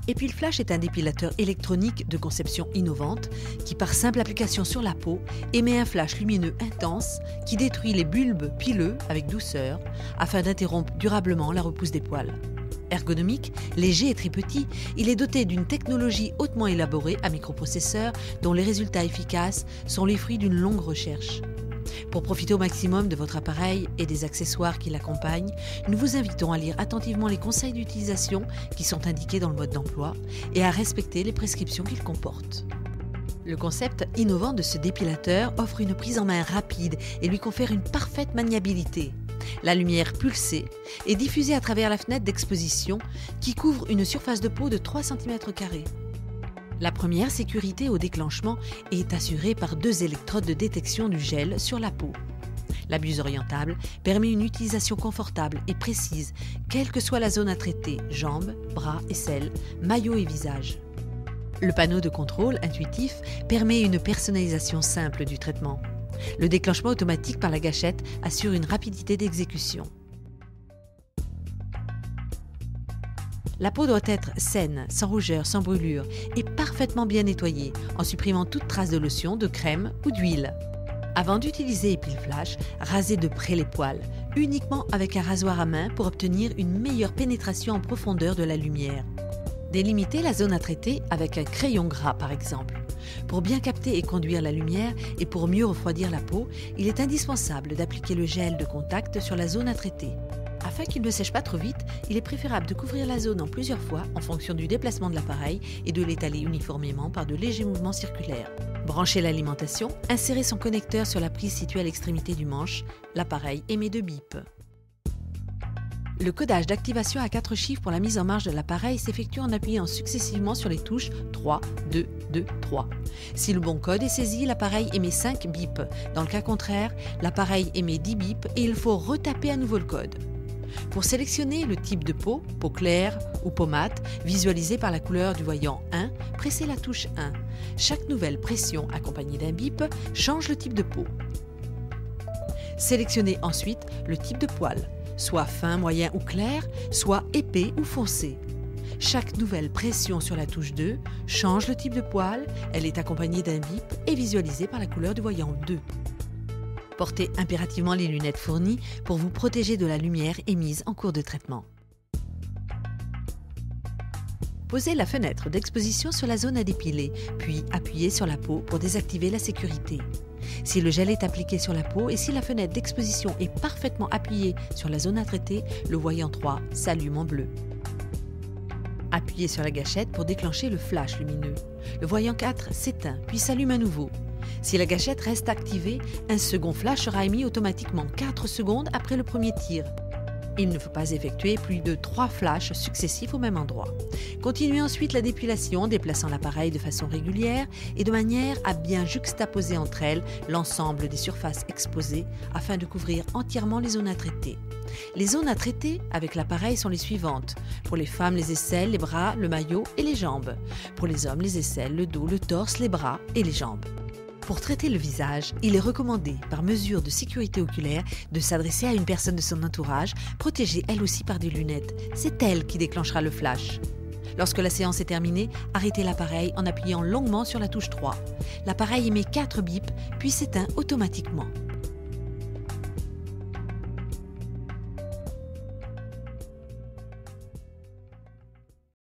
Epilflash est un dépilateur électronique de conception innovante qui, par simple application sur la peau, émet un flash lumineux intense qui détruit les bulbes pileux avec douceur afin d'interrompre durablement la repousse des poils. Ergonomique, léger et très petit, il est doté d'une technologie hautement élaborée à microprocesseurs dont les résultats efficaces sont les fruits d'une longue recherche. Pour profiter au maximum de votre appareil et des accessoires qui l'accompagnent, nous vous invitons à lire attentivement les conseils d'utilisation qui sont indiqués dans le mode d'emploi et à respecter les prescriptions qu'il comporte. Le concept innovant de ce dépilateur offre une prise en main rapide et lui confère une parfaite maniabilité. La lumière pulsée est diffusée à travers la fenêtre d'exposition qui couvre une surface de peau de 3 cm². La première sécurité au déclenchement est assurée par 2 électrodes de détection du gel sur la peau. La buse orientable permet une utilisation confortable et précise, quelle que soit la zone à traiter, jambes, bras, aisselles, maillot et visage. Le panneau de contrôle intuitif permet une personnalisation simple du traitement. Le déclenchement automatique par la gâchette assure une rapidité d'exécution. La peau doit être saine, sans rougeur, sans brûlure et parfaitement bien nettoyée en supprimant toute trace de lotion, de crème ou d'huile. Avant d'utiliser Epilflash, rasez de près les poils, uniquement avec un rasoir à main pour obtenir une meilleure pénétration en profondeur de la lumière. Délimitez la zone à traiter avec un crayon gras par exemple. Pour bien capter et conduire la lumière et pour mieux refroidir la peau, il est indispensable d'appliquer le gel de contact sur la zone à traiter. Afin qu'il ne sèche pas trop vite, il est préférable de couvrir la zone en plusieurs fois en fonction du déplacement de l'appareil et de l'étaler uniformément par de légers mouvements circulaires. Branchez l'alimentation, insérez son connecteur sur la prise située à l'extrémité du manche. L'appareil émet 2 bips. Le codage d'activation à 4 chiffres pour la mise en marche de l'appareil s'effectue en appuyant successivement sur les touches 3, 2, 2, 3. Si le bon code est saisi, l'appareil émet 5 bips. Dans le cas contraire, l'appareil émet 10 bips et il faut retaper à nouveau le code. Pour sélectionner le type de peau, peau claire ou peau mate, visualisée par la couleur du voyant 1, pressez la touche 1. Chaque nouvelle pression accompagnée d'un bip change le type de peau. Sélectionnez ensuite le type de poil, soit fin, moyen ou clair, soit épais ou foncé. Chaque nouvelle pression sur la touche 2 change le type de poil, elle est accompagnée d'un bip et visualisée par la couleur du voyant 2. Portez impérativement les lunettes fournies pour vous protéger de la lumière émise en cours de traitement. Posez la fenêtre d'exposition sur la zone à dépiler, puis appuyez sur la peau pour désactiver la sécurité. Si le gel est appliqué sur la peau et si la fenêtre d'exposition est parfaitement appuyée sur la zone à traiter, le voyant 3 s'allume en bleu. Appuyez sur la gâchette pour déclencher le flash lumineux. Le voyant 4 s'éteint puis s'allume à nouveau. Si la gâchette reste activée, un second flash sera émis automatiquement 4 secondes après le premier tir. Il ne faut pas effectuer plus de 3 flashs successifs au même endroit. Continuez ensuite la dépilation en déplaçant l'appareil de façon régulière et de manière à bien juxtaposer entre elles l'ensemble des surfaces exposées afin de couvrir entièrement les zones à traiter. Les zones à traiter avec l'appareil sont les suivantes. Pour les femmes, les aisselles, les bras, le maillot et les jambes. Pour les hommes, les aisselles, le dos, le torse, les bras et les jambes. Pour traiter le visage, il est recommandé, par mesure de sécurité oculaire, de s'adresser à une personne de son entourage, protégée elle aussi par des lunettes. C'est elle qui déclenchera le flash. Lorsque la séance est terminée, arrêtez l'appareil en appuyant longuement sur la touche 3. L'appareil émet 4 bips, puis s'éteint automatiquement.